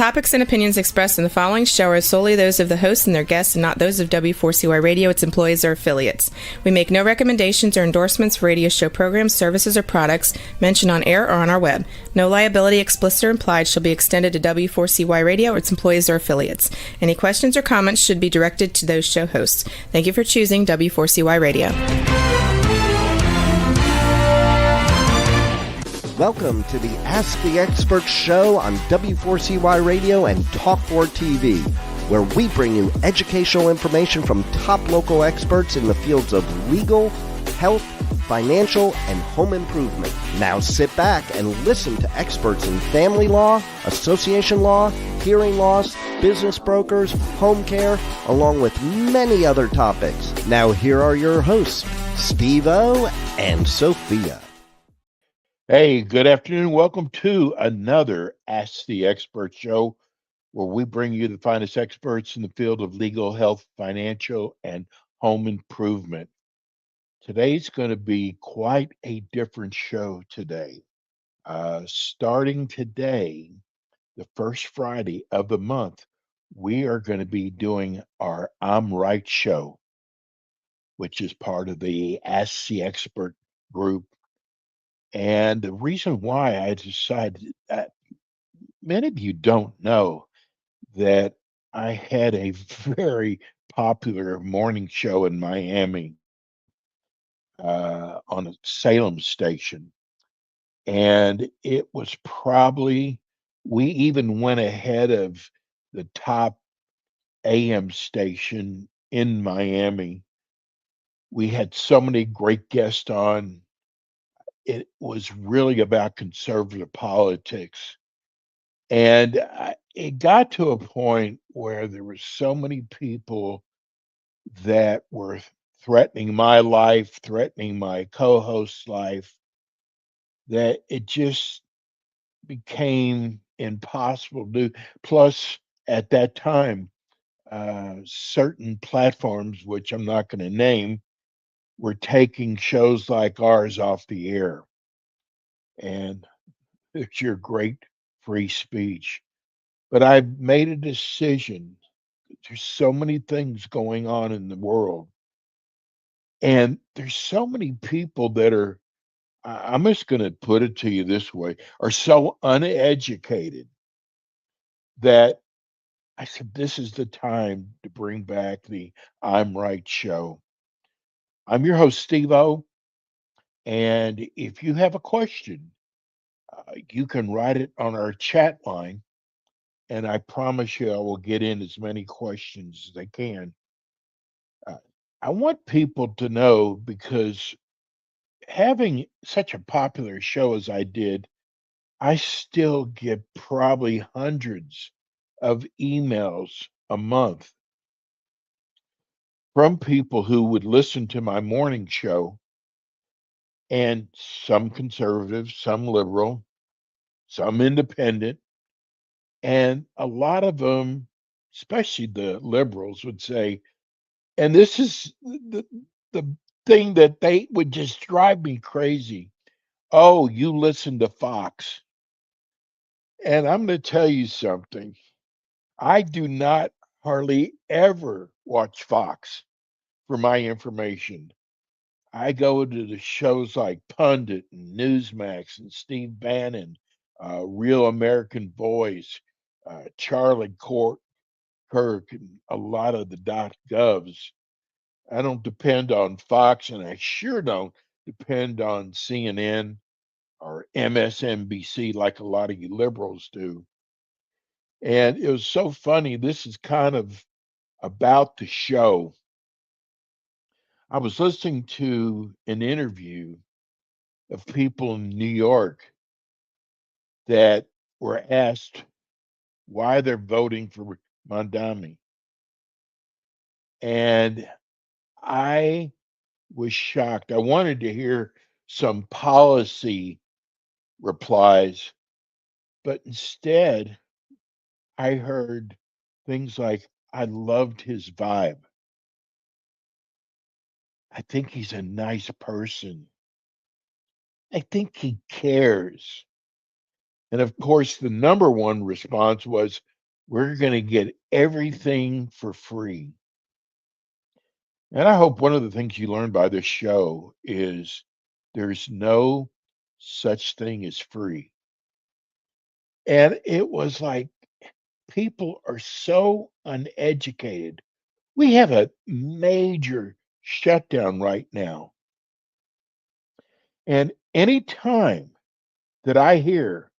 topics and opinions expressed in the following show are solely those of the hosts and their guests and not those of W4CY Radio, its employees, or affiliates. We make no recommendations or endorsements for radio show programs, services, or products mentioned on air or on our web. No liability, explicit or implied, shall be extended to W4CY Radio or its employees or affiliates. Any questions or comments should be directed to those show hosts. Thank you for choosing W4CY Radio. Welcome to the Ask the Expert show on W4CY Radio and Talk4 TV, where we bring you educational information from top local experts in the fields of legal, health, financial, and home improvement. Now sit back and listen to experts in family law, association law, hearing loss, business brokers, home care, along with many other topics. Now here are your hosts, Steve-O and Sophia. Hey, good afternoon. Welcome to another Ask the Expert show, where we bring you the finest experts in the field of legal, health, financial, and home improvement. Today's going to be quite a different show today. Starting today, the first Friday of the month, we are going to be doing our I'm Right show, which is part of the Ask the Expert group. And the reason why I decided that many of you don't know that I had a very popular morning show in Miami on a Salem station. And it was probably, we even went ahead of the top AM station in Miami. We had so many great guests on. It was really about conservative politics. And it got to a point where there were so many people that were threatening my life, threatening my co-host's life, that it just became impossible to do. Plus, at that time, certain platforms, which I'm not going to name, were taking shows like ours off the air. And it's your great free speech. But I've made a decision. There's so many things going on in the world. And there's so many people that are, I'm just going to put it to you this way, are so uneducated that I said, this is the time to bring back the I'm Right show. I'm your host, Steve-O. And if you have a question, you can write it on our chat line. And I promise you, I will get in as many questions as I can. I want people to know, because having such a popular show as I did, I still get probably hundreds of emails a month from people who would listen to my morning show, and some conservative, some liberal, some independent, and a lot of them, especially the liberals, would say, and this is the thing that they would just drive me crazy. Oh, you listen to Fox. And I'm going to tell you something. I do not hardly ever watch Fox for my information. I go to the shows like Pundit and Newsmax and Steve Bannon, Real American Voice, Charlie Kirk, and a lot of the .govs. I don't depend on Fox, and I sure don't depend on CNN or MSNBC like a lot of you liberals do. And it was so funny. This is kind of about the show. I was listening to an interview of people in New York that were asked why they're voting for Mondami. And I was shocked. I wanted to hear some policy replies, but instead I heard things like, I loved his vibe. I think he's a nice person. I think he cares. And of course, the number one response was, we're going to get everything for free. And I hope one of the things you learn by this show is there's no such thing as free. And it was like people are so uneducated. We have a major shutdown right now. And anytime that I hear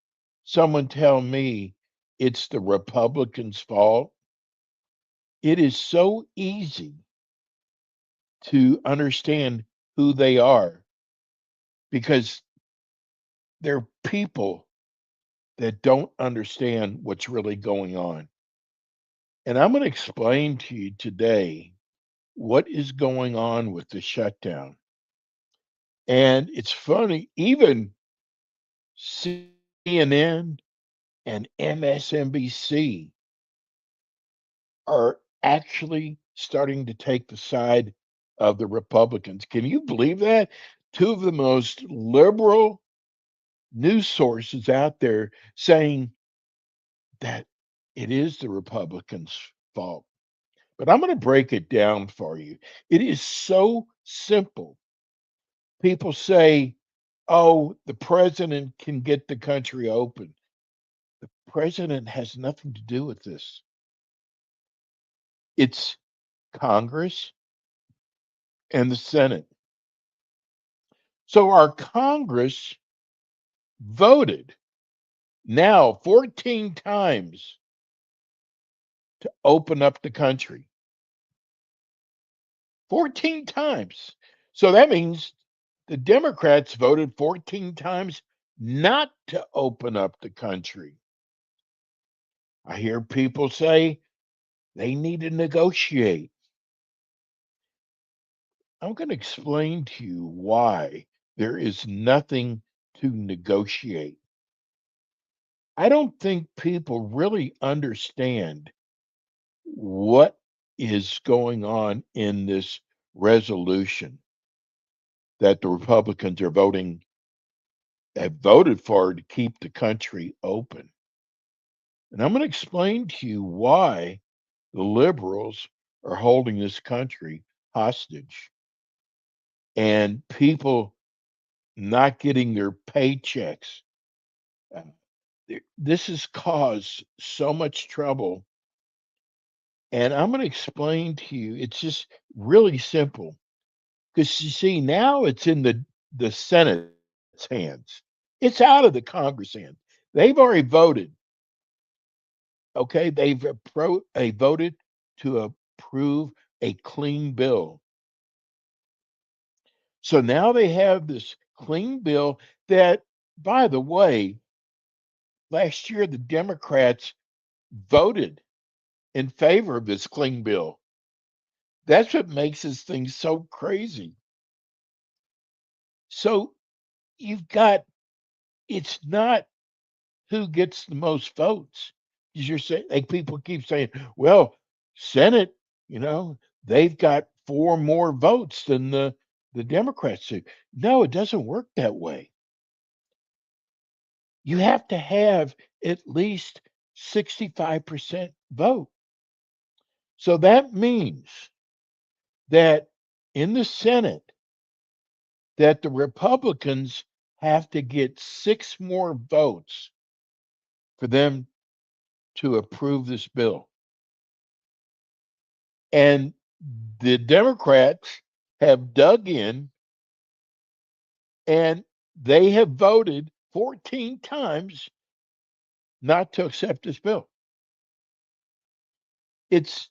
someone tell me it's the Republicans' fault, it is so easy to understand who they are because they're people that don't understand what's really going on. And I'm going to explain to you today what is going on with the shutdown. And it's funny, even CNN and MSNBC are actually starting to take the side of the Republicans. Can you believe that? Two of the most liberal news sources out there saying that it is the Republicans' fault. But I'm going to break it down for you. It is so simple. People say, oh, the president can get the country open. The president has nothing to do with this. It's Congress and the Senate. So our Congress voted now 14 times to open up the country. 14 times. So that means the Democrats voted 14 times not to open up the country. I hear people say they need to negotiate. I'm going to explain to you why there is nothing to negotiate. I don't think people really understand what is going on in this resolution that the Republicans are voting have voted for to keep the country open. And I'm going to explain to you why the liberals are holding this country hostage and people not getting their paychecks. Uh, This has caused so much trouble. And I'm going to explain to you, it's just really simple. Because you see, now it's in the Senate's hands. It's out of the Congress hands. They've already voted. Okay, they voted to approve a clean bill. So now they have this clean bill that, by the way, last year the Democrats voted in favor of this clean bill. That's what makes this thing so crazy. So you've got it's not who gets the most votes. 'Cause you're saying like people keep saying, well, Senate, they've got four more votes than the Democrats do. No, it doesn't work that way. You have to have at least 65% vote. So that means that in the Senate, that the Republicans have to get six more votes for them to approve this bill. And the Democrats have dug in and they have voted 14 times not to accept this bill. It's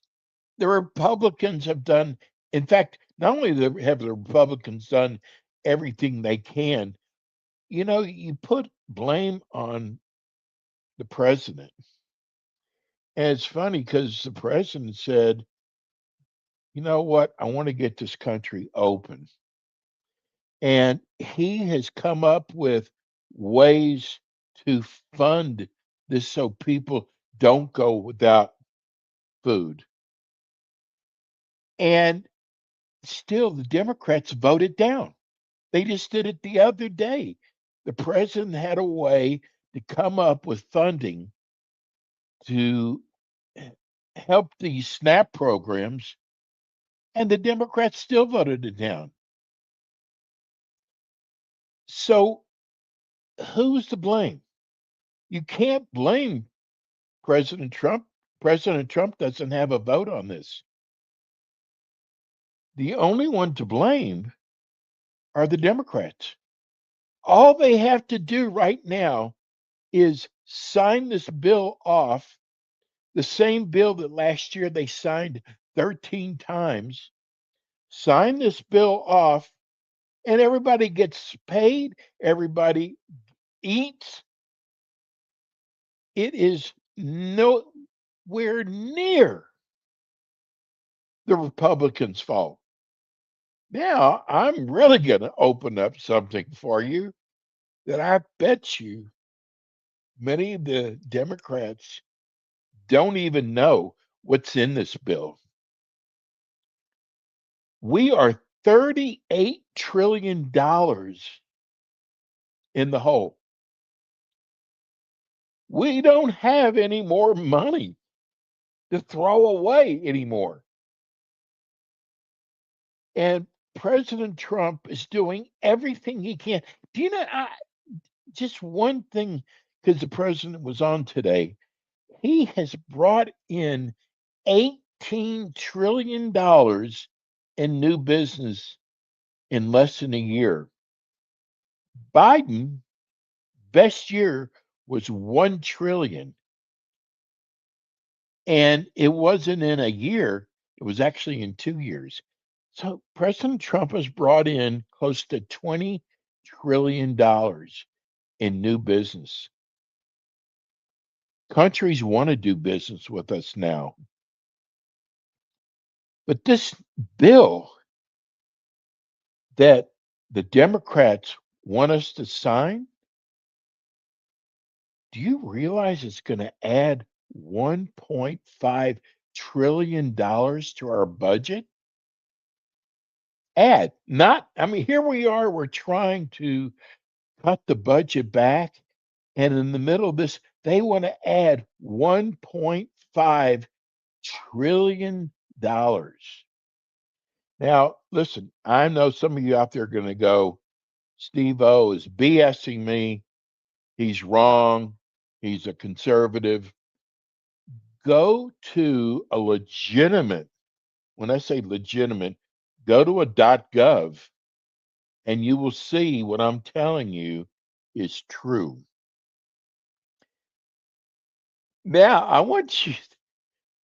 the Republicans have done, in fact, not only have the Republicans done everything they can, you put blame on the president. And it's funny because the president said, you know what, I want to get this country open. And he has come up with ways to fund this so people don't go without food. And still, the Democrats voted down. They just did it the other day. The president had a way to come up with funding to help these SNAP programs, and the Democrats still voted it down. So who's to blame? You can't blame President Trump. President Trump doesn't have a vote on this. The only one to blame are the Democrats. All they have to do right now is sign this bill off, the same bill that last year they signed 13 times. Sign this bill off, and everybody gets paid, everybody eats. It is nowhere near the Republicans' fault. Now, I'm really going to open up something for you that I bet you many of the Democrats don't even know what's in this bill. We are $38 trillion in the hole. We don't have any more money to throw away anymore. And President Trump is doing everything he can. Do you know, just one thing, because the president was on today, he has brought in $18 trillion in new business in less than a year. Biden, best year was 1 trillion. And it wasn't in a year, it was actually in 2 years. So President Trump has brought in close to $20 trillion in new business. Countries want to do business with us now. But this bill that the Democrats want us to sign, do you realize it's going to add $1.5 trillion to our budget? Add, not, I mean, here we are, we're trying to cut the budget back. And in the middle of this, they want to add $1.5 trillion. Now, listen, I know some of you out there are going to go, Steve O is BSing me. He's wrong. He's a conservative. Go to a legitimate, when I say legitimate, go to a .gov and you will see what I'm telling you is true. Now, I want you,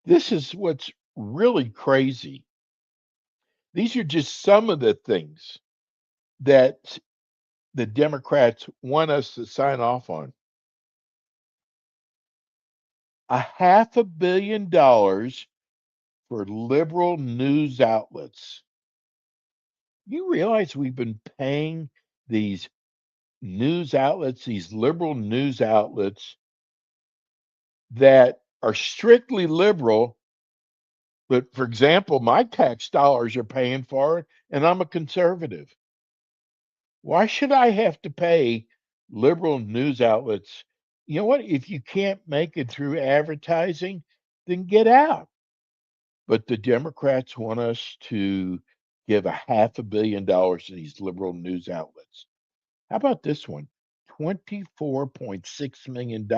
this is what's really crazy. These are just some of the things that the Democrats want us to sign off on. $500 million for liberal news outlets. You realize we've been paying these news outlets, these liberal news outlets that are strictly liberal, but for example, my tax dollars are paying for it, and I'm a conservative. Why should I have to pay liberal news outlets? You know what? If you can't make it through advertising, then get out. But the Democrats want us to give $500 million to these liberal news outlets. How about this one? $24.6 million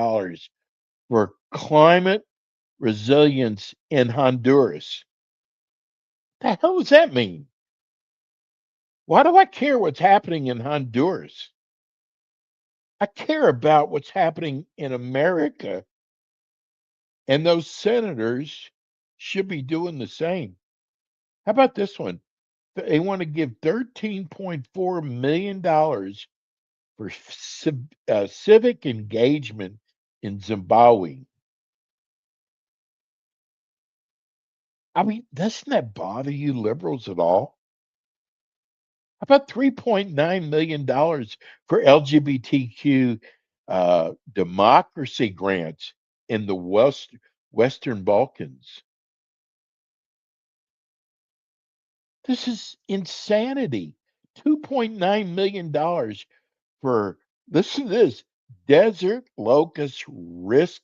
for climate resilience in Honduras. The hell does that mean? Why do I care what's happening in Honduras? I care about what's happening in America, and those senators should be doing the same. How about this one? They want to give $13.4 million for civic engagement in Zimbabwe. I mean, doesn't that bother you liberals at all? How about $3.9 million for LGBTQ democracy grants in the Western Balkans? This is insanity. $2.9 million for, listen to this, desert locust risk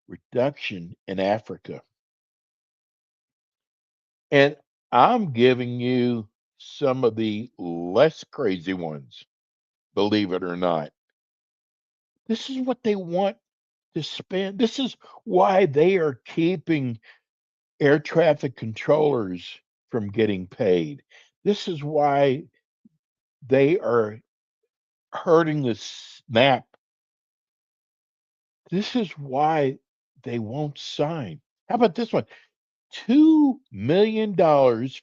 reduction in Africa. And I'm giving you some of the less crazy ones, believe it or not. This is what they want to spend. This is why they are keeping air traffic controllers from getting paid. This is why they are hurting the SNAP. This is why they won't sign. How about this one? $2 million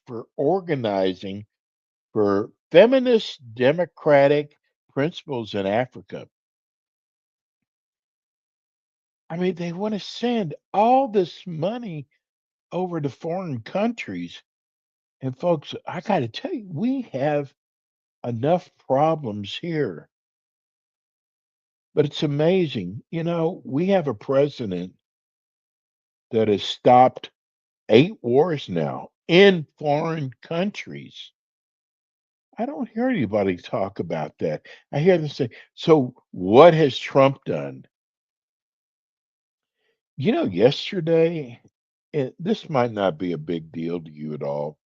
for organizing for feminist democratic principles in Africa. I mean, they want to send all this money over to foreign countries. And folks, I got to tell you, we have enough problems here. But it's amazing. You know, we have a president that has stopped 8 wars now in foreign countries. I don't hear anybody talk about that. I hear them say, so what has Trump done? You know, yesterday, and this might not be a big deal to you at all.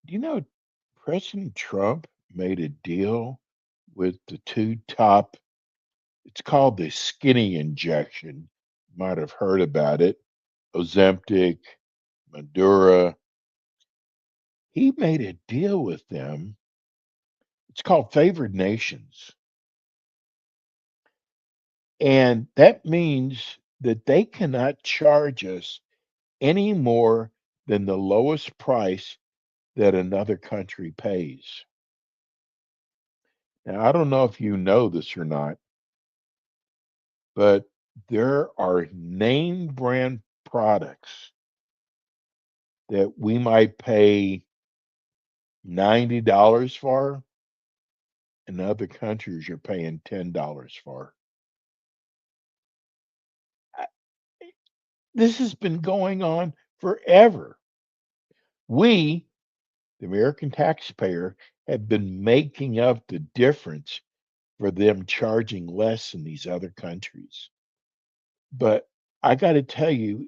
Do you know President Trump made a deal with the two top, it's called the skinny injection. You might have heard about it. Ozempic, Madura. He made a deal with them. It's called favored nations. And that means that they cannot charge us any more than the lowest price that another country pays. Now, I don't know if you know this or not, but there are name brand products that we might pay $90 for, and other countries you're paying $10 for. I- This has been going on forever. We, the American taxpayer, have been making up the difference for them charging less in these other countries. But I got to tell you,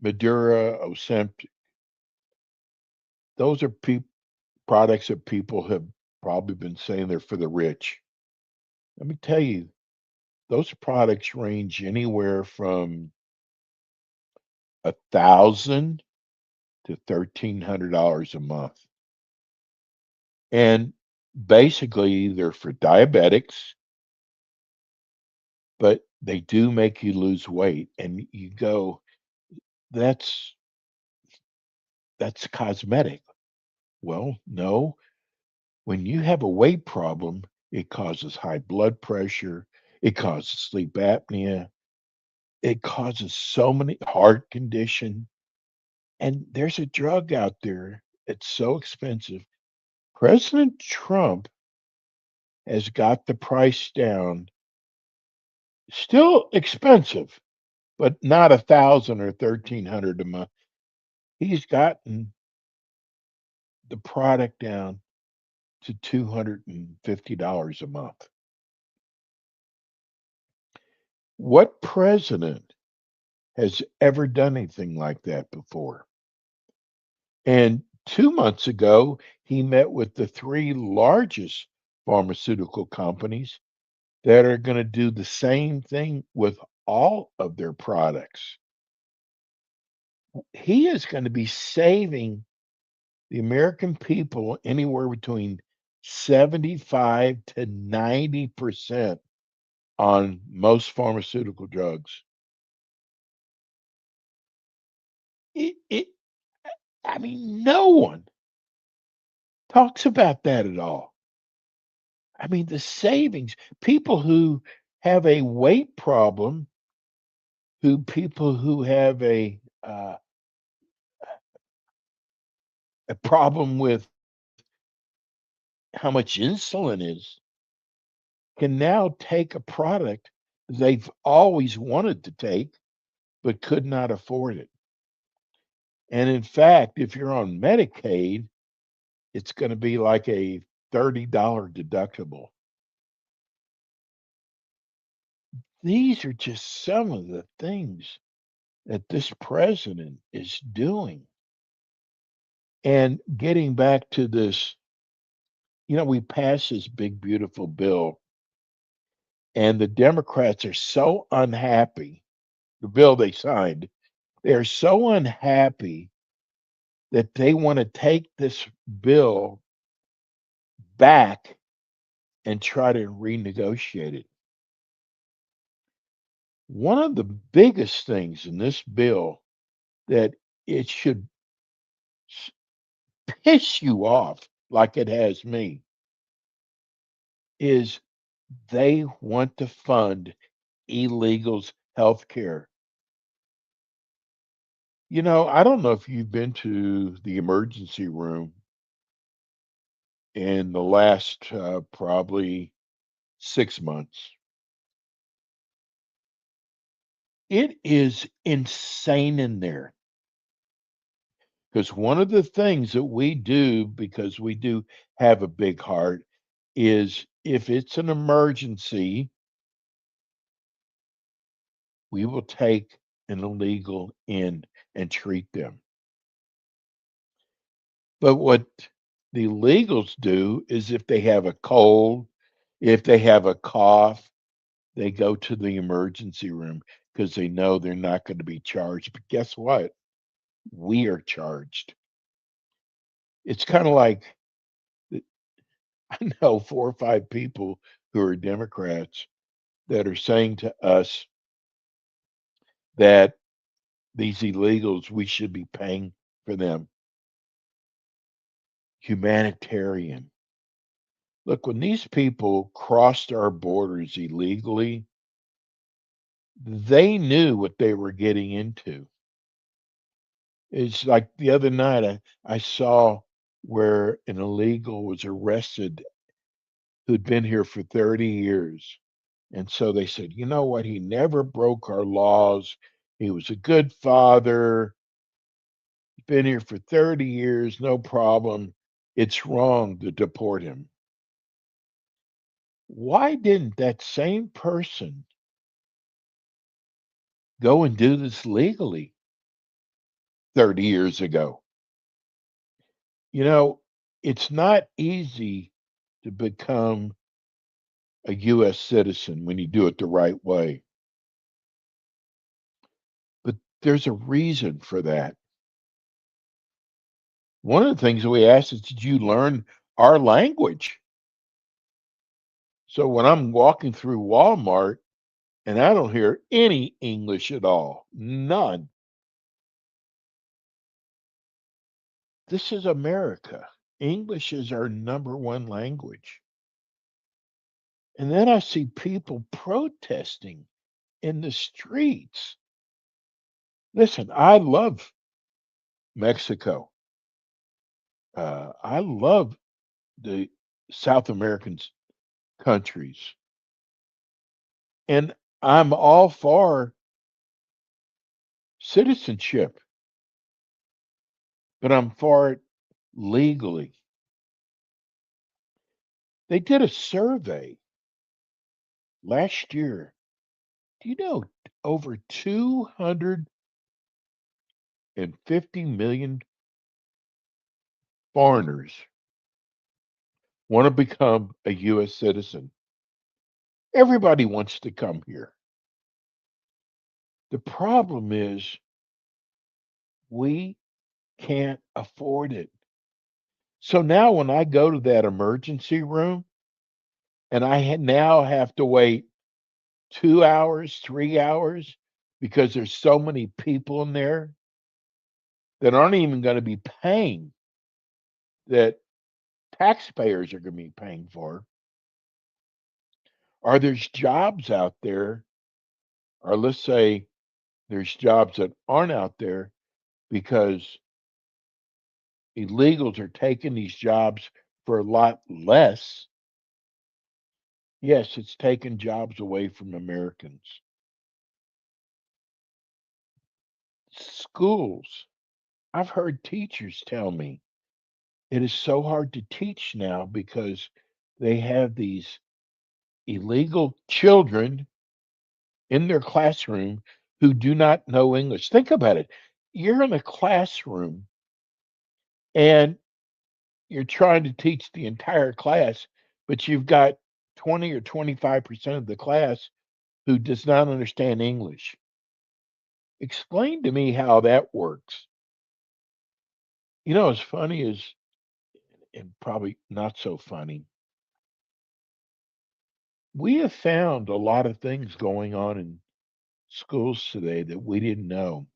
Madura, Ozempic, those are products that people have probably been saying they're for the rich. Let me tell you, those products range anywhere from 1,000 to $1,300 a month. And basically, they're for diabetics, but they do make you lose weight. And you go, that's that's cosmetic. Well, no. When you have a weight problem, it causes high blood pressure, it causes sleep apnea, it causes so many heart condition. And there's a drug out there. It's so expensive. President Trump has got the price down. Still expensive, but not 1,000 or 1,300 a month. He's gotten the product down to $250 a month. What president has ever done anything like that before? And 2 months ago, he met with the three largest pharmaceutical companies that are going to do the same thing with all of their products. He is going to be saving the American people anywhere between 75 to 90% on most pharmaceutical drugs. It I mean, no one talks about that at all. I mean, the savings, people who have a weight problem, who people who have a problem with how much insulin is, can now take a product they've always wanted to take but could not afford it. And in fact, if you're on Medicaid, it's going to be like a $30 deductible. These are just some of the things that this president is doing. And getting back to this, we passed this big, beautiful bill, and the Democrats are so unhappy. The bill they signed, they're so unhappy that they want to take this bill back and try to renegotiate it. One of the biggest things in this bill that it should s- piss you off like it has me is they want to fund illegals' health care. I don't know if you've been to the emergency room in the last probably 6 months. It is insane in there because one of the things that we do, because we do have a big heart, is if it's an emergency, we will take an illegal in and treat them. But what the illegals do is if they have a cold, if they have a cough, they go to the emergency room because they know they're not going to be charged. But guess what? We are charged. It's kind of like I know 4 or 5 people who are Democrats that are saying to us that these illegals, we should be paying for them. Humanitarian. Look, when these people crossed our borders illegally, they knew what they were getting into. It's like the other night I saw where an illegal was arrested who'd been here for 30 years. And so they said, you know what? He never broke our laws. He was a good father. He's been here for 30 years, no problem. It's wrong to deport him. Why didn't that same person go and do this legally 30 years ago? You know, it's not easy to become a US citizen when you do it the right way. But there's a reason for that. One of the things that we ask is, did you learn our language? So when I'm walking through Walmart and I don't hear any English at all, none. This is America. English is our number one language. And then I see people protesting in the streets. Listen, I love Mexico. I love the South American countries. And I'm all for citizenship, but I'm for it legally. They did a survey last year. Do you know over 250 million foreigners want to become a US citizen? Everybody wants to come here. The problem is we can't afford it. So now when I go to that emergency room and now have to wait 2 hours, 3 hours because there's so many people in there that aren't even going to be paying, that taxpayers are going to be paying for, or there's jobs out there, or let's say there's jobs that aren't out there because illegals are taking these jobs for a lot less. Yes, it's taking jobs away from Americans. Schools. I've heard teachers tell me it is so hard to teach now because they have these illegal children in their classroom who do not know English. Think about it. You're in a classroom and you're trying to teach the entire class, but you've got 20 or 25% of the class who does not understand English. Explain to me how that works. As funny as, and probably not so funny, we have found a lot of things going on in schools today that we didn't know.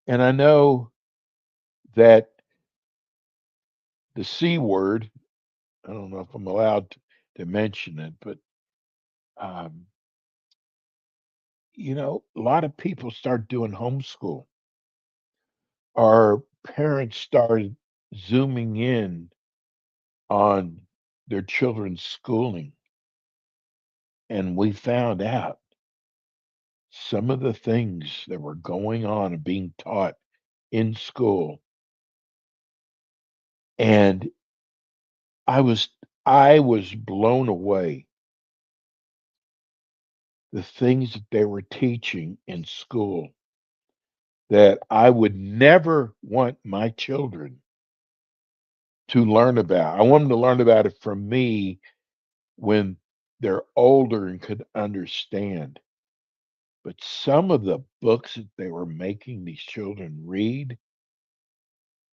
And I know that the C word, I don't know if I'm allowed to mention it, but, um, a lot of people start doing homeschool. Our parents started zooming in on their children's schooling, and we found out some of the things that were going on and being taught in school. And I was I was blown away the things that they were teaching in school that I would never want my children to learn about. I want them to learn about it from me when they're older and could understand. But some of the books that they were making these children read,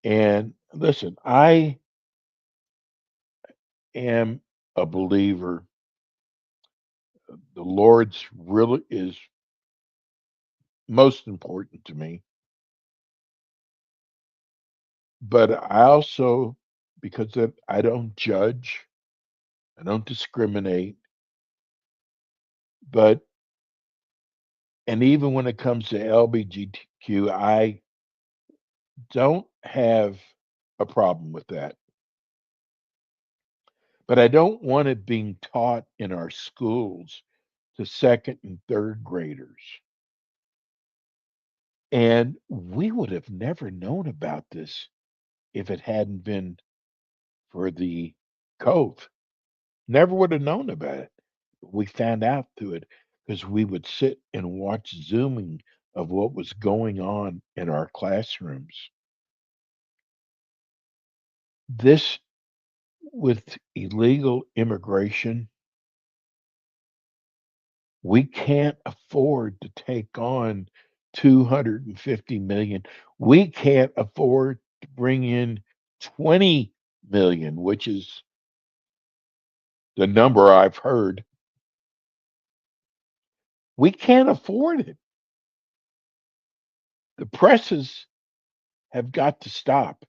and listen, I am a believer. The Lord's really is most important to me. But I also, because of, I don't judge, I don't discriminate, but and even when it comes to LBGTQ, I don't have a problem with that. But I don't want it being taught in our schools to second and third graders. And we would have never known about this if it hadn't been for the cove. Never would have known about it. We found out through it because we would sit and watch Zooming of what was going on in our classrooms. This with illegal immigration, we can't afford to take on 250 million. We can't afford to bring in 20 million, which is the number I've heard. We can't afford it. The presses have got to stop.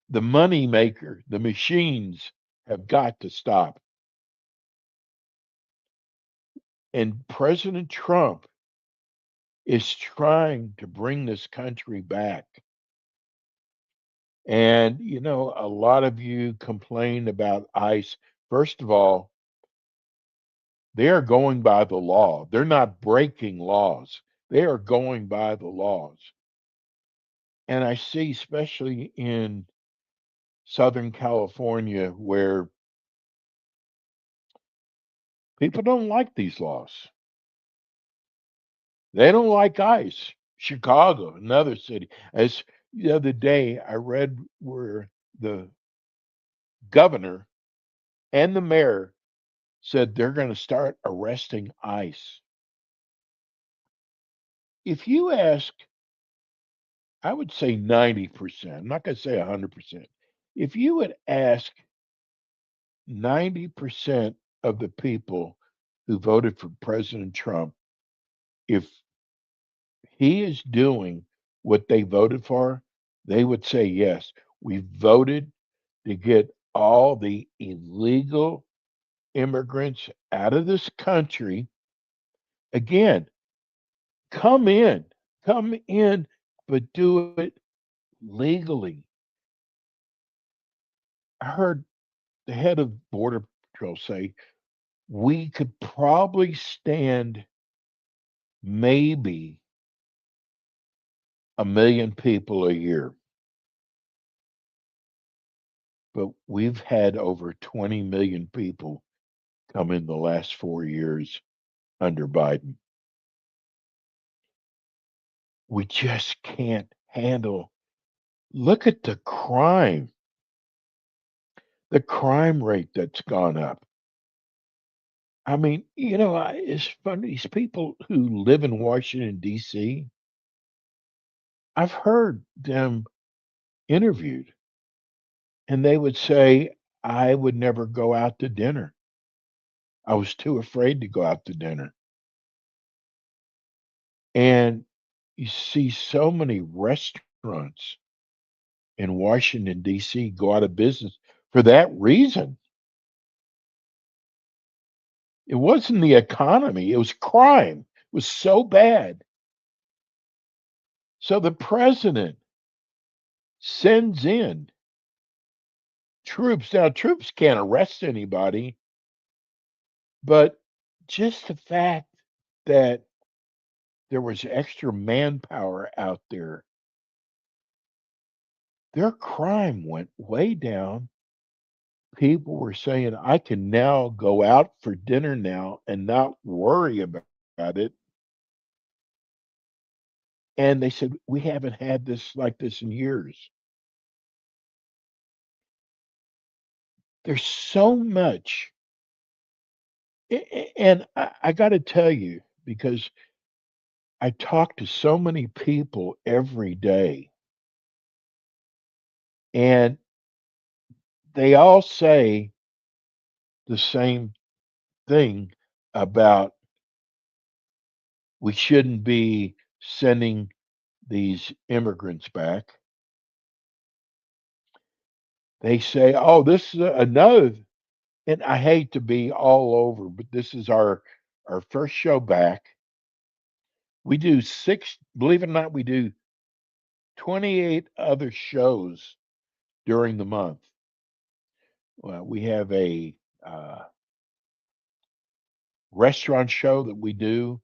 The money maker, the machines have got to stop. And President Trump is trying to bring this country back. And, a lot of you complain about ICE. First of all, they are going by the law. They're not breaking laws. They are going by the laws. And I see, especially in Southern California, where people don't like these laws. They don't like ICE. Chicago, another city. As the other day, I read where the governor and the mayor said they're going to start arresting ICE. If you ask, I would say 90%, I'm not going to say 100%. If you would ask 90% of the people who voted for President Trump if he is doing what they voted for, they would say yes. We voted to get all the illegal immigrants out of this country. Again, come in, come in, but do it legally. I heard the head of Border Patrol say we could probably stand maybe 1 million people a year, but we've had over 20 million people come in the last 4 years under Biden. We just can't handle. Look at the crime rate that's gone up. I mean, it's funny. These people who live in Washington, D.C., I've heard them interviewed, and they would say, I would never go out to dinner. I was too afraid to go out to dinner. And you see so many restaurants in Washington, D.C. go out of business for that reason. It wasn't the economy, it was crime. It was so bad. So the president sends in troops. Now, troops can't arrest anybody, but just the fact that there was extra manpower out there, their crime went way down. People were saying, I can now go out for dinner now and not worry about it. And they said, we haven't had this like this in years. There's so much. And I got to tell you, because I talk to so many people every day, and they all say the same thing about we shouldn't be sending these immigrants back. They say, oh, this is another, and I hate to be all over, but this is our first show back. We do six, believe it or not, we do 28 other shows during the month. Well, we have a restaurant show that we do,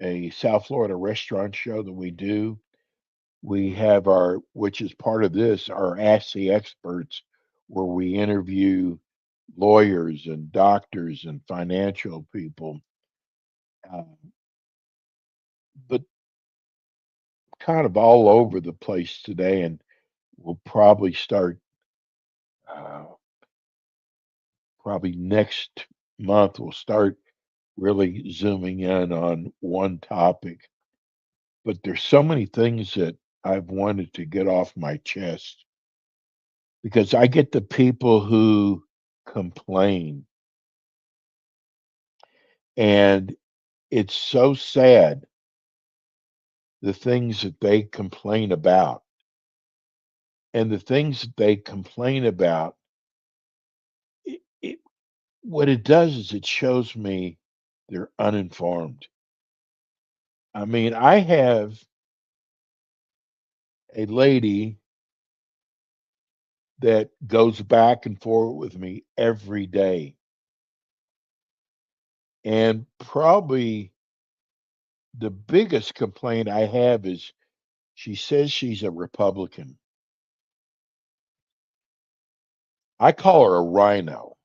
a South Florida restaurant show that we do. We have which is part of this, our Ask the Experts, where we interview lawyers and doctors and financial people, uh, but kind of all over the place today. And we'll probably start, uh, probably next month, we'll start really zooming in on one topic. But there's so many things that I've wanted to get off my chest because I get the people who complain, and it's so sad the things that they complain about. And the things that they complain about, it what it does is it shows me they're uninformed. I mean, I have a lady that goes back and forth with me every day. And probably the biggest complaint I have is she says she's a Republican. I call her a rhino,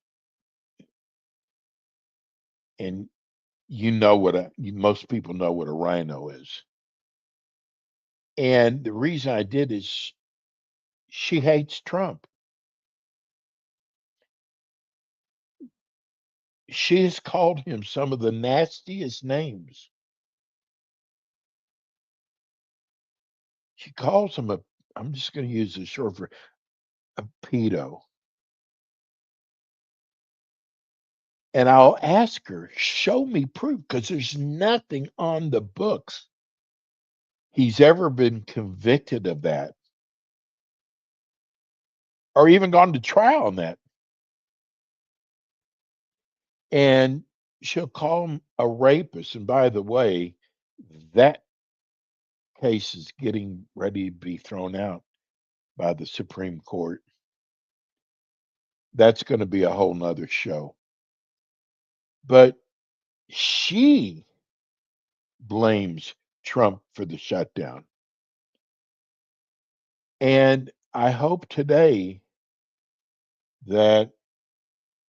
and most people know what a rhino is. And the reason I did is she hates Trump. She has called him some of the nastiest names. She calls him I'm just going to use the short for a pedo. And I'll ask her, show me proof, because there's nothing on the books he's ever been convicted of that or even gone to trial on that. And she'll call him a rapist. And by the way, that case is getting ready to be thrown out by the Supreme Court. That's going to be a whole nother show. But she blames Trump for the shutdown. And I hope today that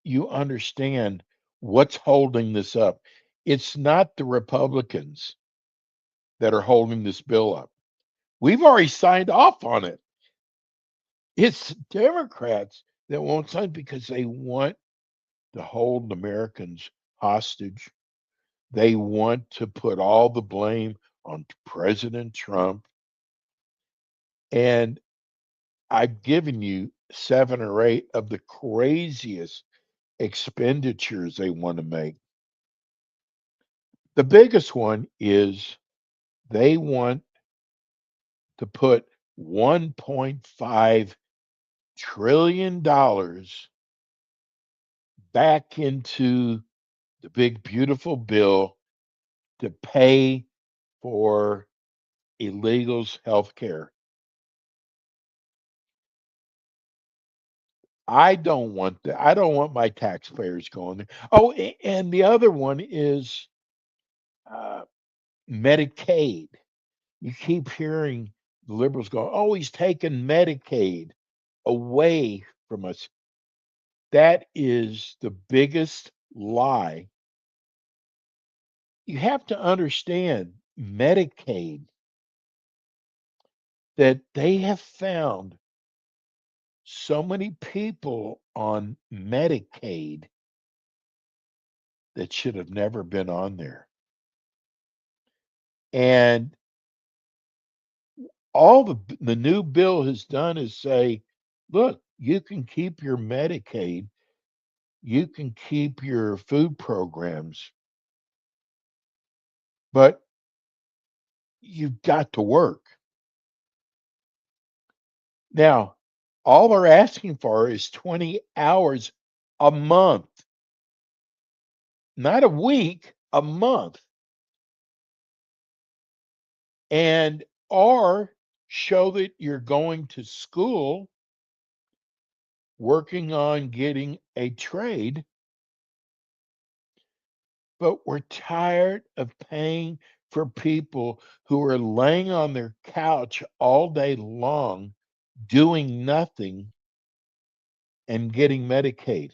you understand what's holding this up? It's not the Republicans that are holding this bill up. We've already signed off on it. It's Democrats that won't sign because they want to hold Americans hostage. They want to put all the blame on President Trump. And I've given you 7 or 8 of the craziest expenditures they want to make. The biggest one is they want to put $1.5 trillion back into the big, beautiful bill to pay for illegals' health care. I don't want that. I don't want my taxpayers going there. Oh, and the other one is uh, Medicaid. You keep hearing the liberals go, oh, he's taking Medicaid away from us. That is the biggest lie. You have to understand Medicaid, that they have found so many people on Medicaid that should have never been on there. And all the new bill has done is say, look, you can keep your Medicaid, you can keep your food programs, but you've got to work. Now, all they're asking for is 20 hours a month, not a week, a month. And or show that you're going to school, working on getting a trade, but we're tired of paying for people who are laying on their couch all day long, doing nothing and getting Medicaid.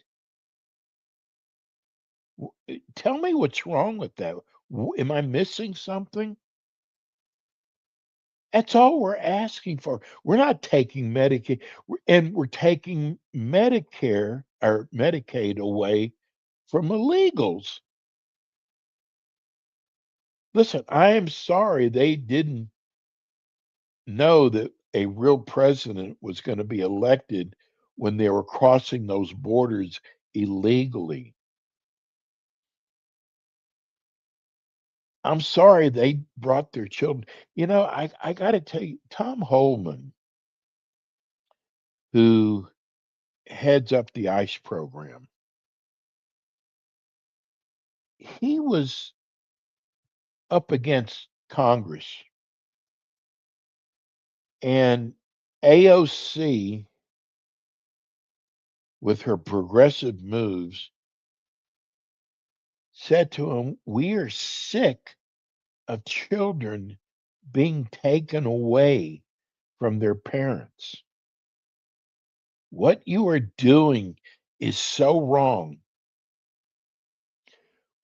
Tell me what's wrong with that. Am I missing something? That's all we're asking for. We're not taking Medicaid, and we're taking Medicare or Medicaid away from illegals. Listen, I am sorry they didn't know that a real president was going to be elected when they were crossing those borders illegally. I'm sorry they brought their children. I got to tell you, Tom Holman, who heads up the ICE program, he was up against Congress, and AOC, with her progressive moves, said to him, we are sick of children being taken away from their parents. What you are doing is so wrong.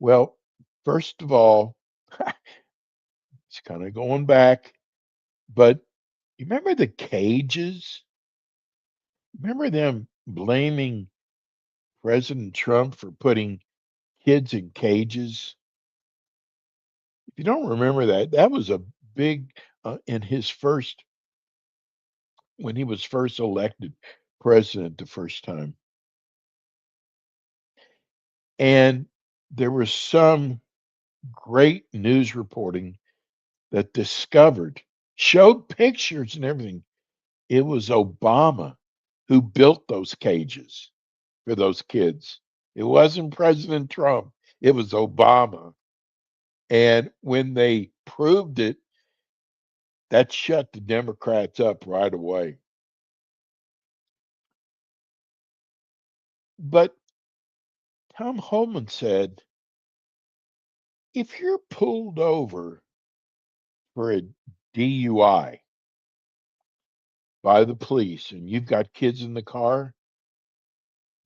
Well, first of all, it's kind of going back, but you remember the cages? Remember them blaming President Trump for putting kids in cages? If you don't remember that, that was a big in his first when he was first elected president the first time. And there was some great news reporting that showed pictures and everything. It was Obama who built those cages for those kids. It wasn't President Trump, it was Obama. And when they proved it, that shut the Democrats up right away. But Tom Holman said, if you're pulled over for a DUI by the police and you've got kids in the car,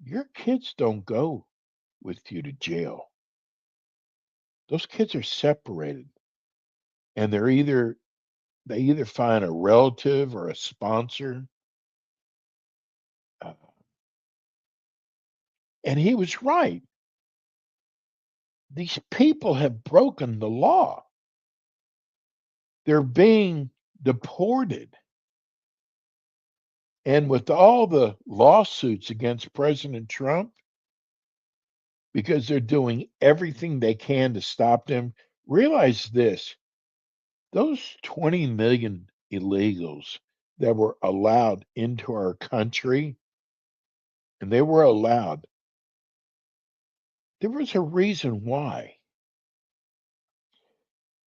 your kids don't go with you to jail. Those kids are separated, and they either find a relative or a sponsor. Uh, and he was right. These people have broken the law. They're being deported. And with all the lawsuits against President Trump, because they're doing everything they can to stop them, realize this: those 20 million illegals that were allowed into our country, and they were allowed, there was a reason why.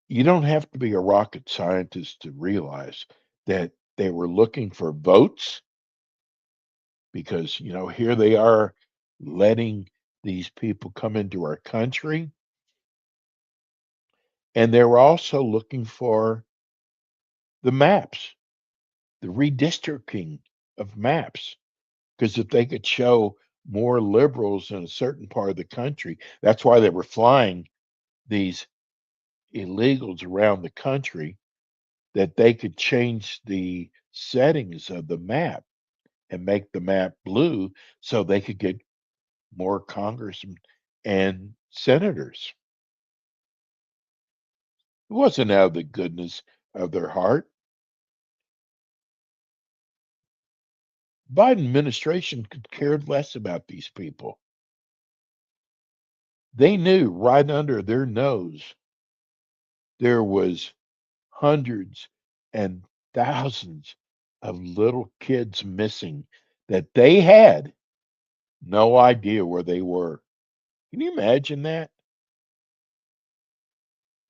You don't have to be a rocket scientist to realize that they were looking for votes because, here they are letting these people come into our country. And they were also looking for the maps, the redistricting of maps. Because if they could show more liberals in a certain part of the country, that's why they were flying these illegals around the country, that they could change the settings of the map and make the map blue so they could get more congressmen and senators. It wasn't out of the goodness of their heart. Biden administration could care less about these people. They knew right under their nose there was hundreds and thousands of little kids missing that they had no idea where they were. Can you imagine that?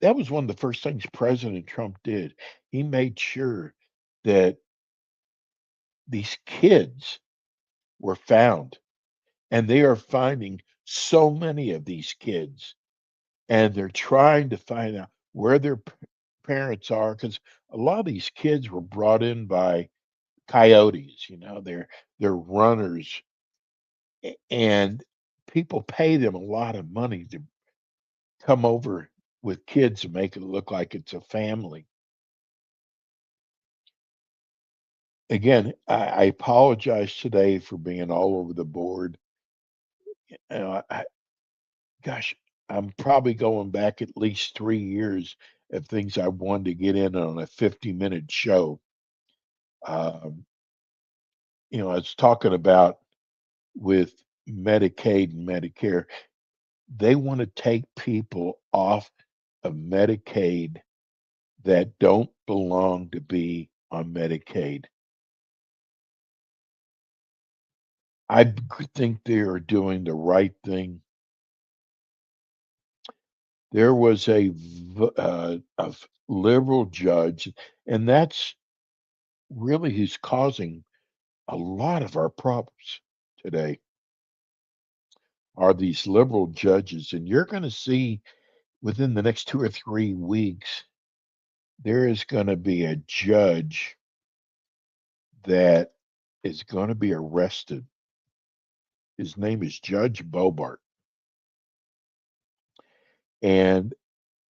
That was one of the first things President Trump did. He made sure that these kids were found, and they are finding so many of these kids, and they're trying to find out where their parents are because a lot of these kids were brought in by coyotes. They're runners, and people pay them a lot of money to come over with kids and make it look like it's a family. Again, I apologize today for being all over the board. Gosh, I'm probably going back at least 3 years of things I wanted to get in on a 50-minute show. Um, I was talking about with Medicaid and Medicare, they want to take people off of Medicaid that don't belong to be on Medicaid. Think they are doing the right thing. There was a liberal judge, and that's really who's causing a lot of our problems today are these liberal judges. And you're going to see within the next 2 or 3 weeks, there is going to be a judge that is going to be arrested. His name is Judge Bobart. And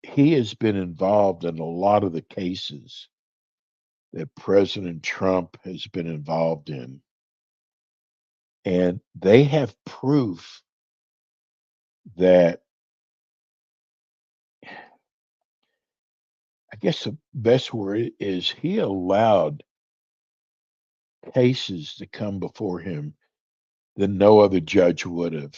he has been involved in a lot of the cases that President Trump has been involved in. And they have proof that, I guess the best word is, he allowed cases to come before him that no other judge would have.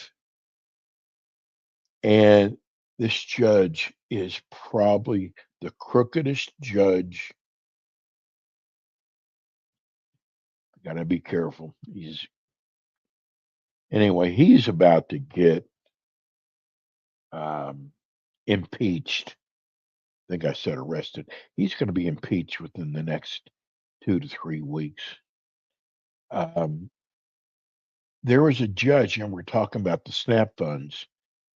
And this judge is probably the crookedest judge. Got to be careful. He's about to get um, impeached. I think I said arrested. He's going to be impeached within the next 2 to 3 weeks. Um, there was a judge, and we're talking about the SNAP funds.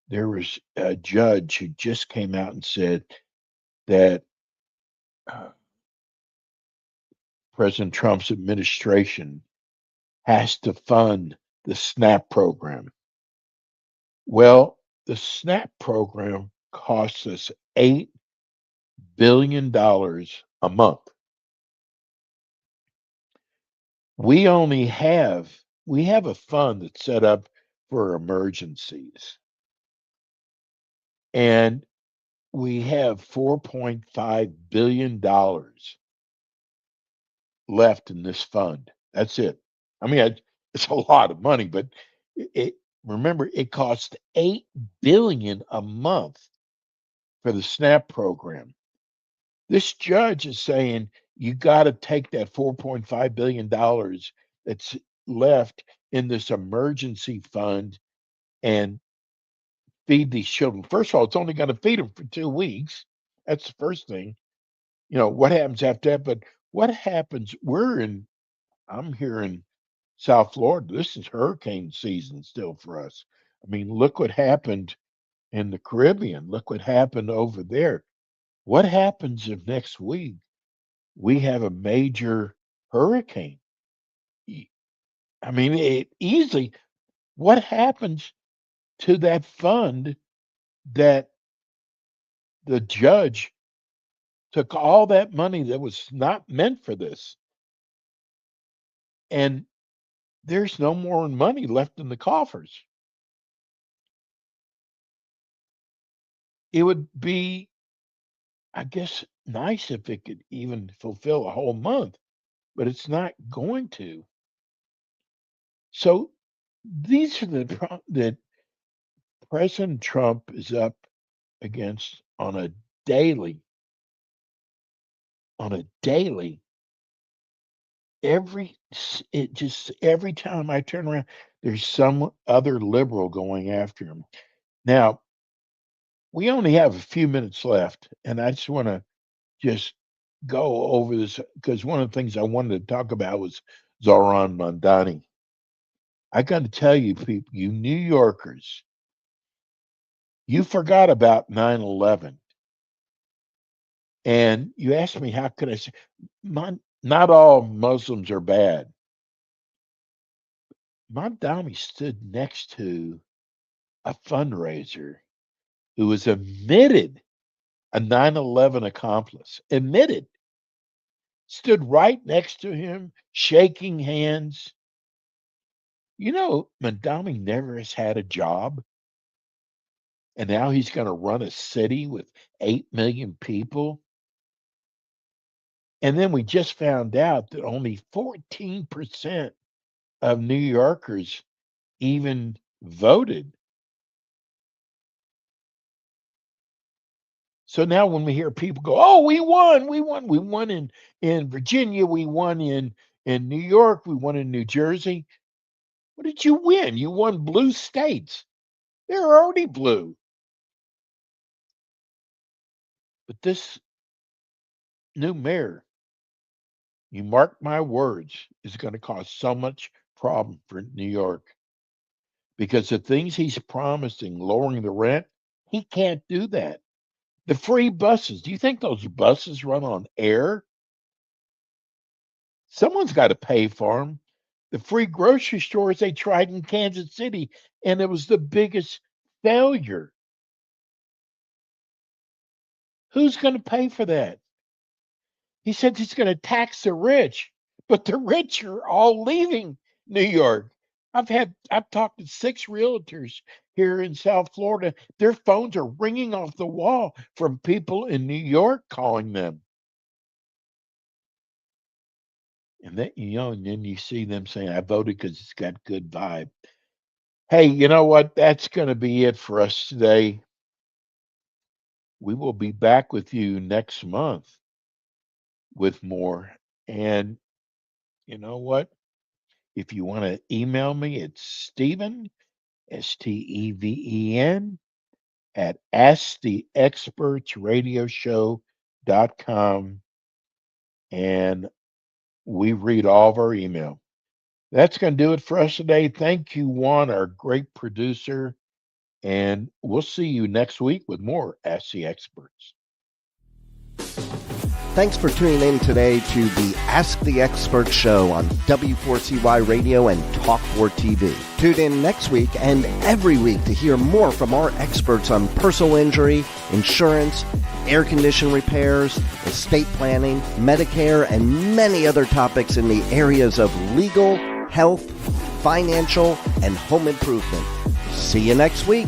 There was a judge who just came out and said that uh, President Trump's administration has to fund the SNAP program. Well, the SNAP program costs us $8 billion a month. We have a fund that's set up for emergencies, and we have $4.5 billion left in this fund. That's it. I mean, it's a lot of money, but it remember it costs 8 billion a month for the SNAP program. This judge is saying you got to take that $4.5 billion that's left in this emergency fund and feed these children. First of all, it's only going to feed them for 2 weeks. That's the first thing. What happens after that? But what happens? I'm here in South Florida. This is hurricane season still for us. I mean, look what happened in the Caribbean. Look what happened over there. What happens if next week we have a major hurricane? Y- I mean, it easily, what happens to that fund that the judge took all that money that was not meant for this, and there's no more money left in the coffers? It would be, I guess, nice if it could even fulfill a whole month, but it's not going to. So these are that President Trump is up against daily, on a daily, it just every time I turn around, there's some other liberal going after him. Now, we only have a few minutes left, and I just want to just go over this because one of the things I wanted to talk about was Zoran Mondani. I got to tell you, people, you New Yorkers, you forgot about 9/11, and you asked me how could I say, not all Muslims are bad. Mondani stood next to a fundraiser who was admitted a 9/11 accomplice, admitted, stood right next to him, shaking hands. Mondani never has had a job, and now he's going to run a city with 8 million people. And then we just found out that only 14% of New Yorkers even voted. So now when we hear people go, "Oh, we won in Virginia, we won in New York, we won in New Jersey." What did you win? You won blue states. They're already blue. But this new mayor, you mark my words, is going to cause so much problem for New York because the things he's promising, lowering the rent, he can't do that. The free buses, do you think those buses run on air? Someone's got to pay for them. The free grocery stores they tried in Kansas City, and it was the biggest failure. Who's going to pay for that? He said he's going to tax the rich, but the rich are all leaving New York. I've talked to 6 realtors here in South Florida. Their phones are ringing off the wall from people in New York calling them. And then you see them saying, "I voted because it's got good vibe." Hey, you know what? That's going to be it for us today. We will be back with you next month with more. And you know what? If you want to email me, it's Stephen, Steven, at AskTheExpertsRadioShow.com. And we read all of our email. That's going to do it for us today. Thank you, Juan, our great producer. And we'll see you next week with more Ask the Experts. Thanks for tuning in today to the Ask the Expert show on W4CY Radio and Talk4 TV. Tune in next week and every week to hear more from our experts on personal injury, insurance, air condition repairs, estate planning, Medicare, and many other topics in the areas of legal, health, financial, and home improvement. See you next week.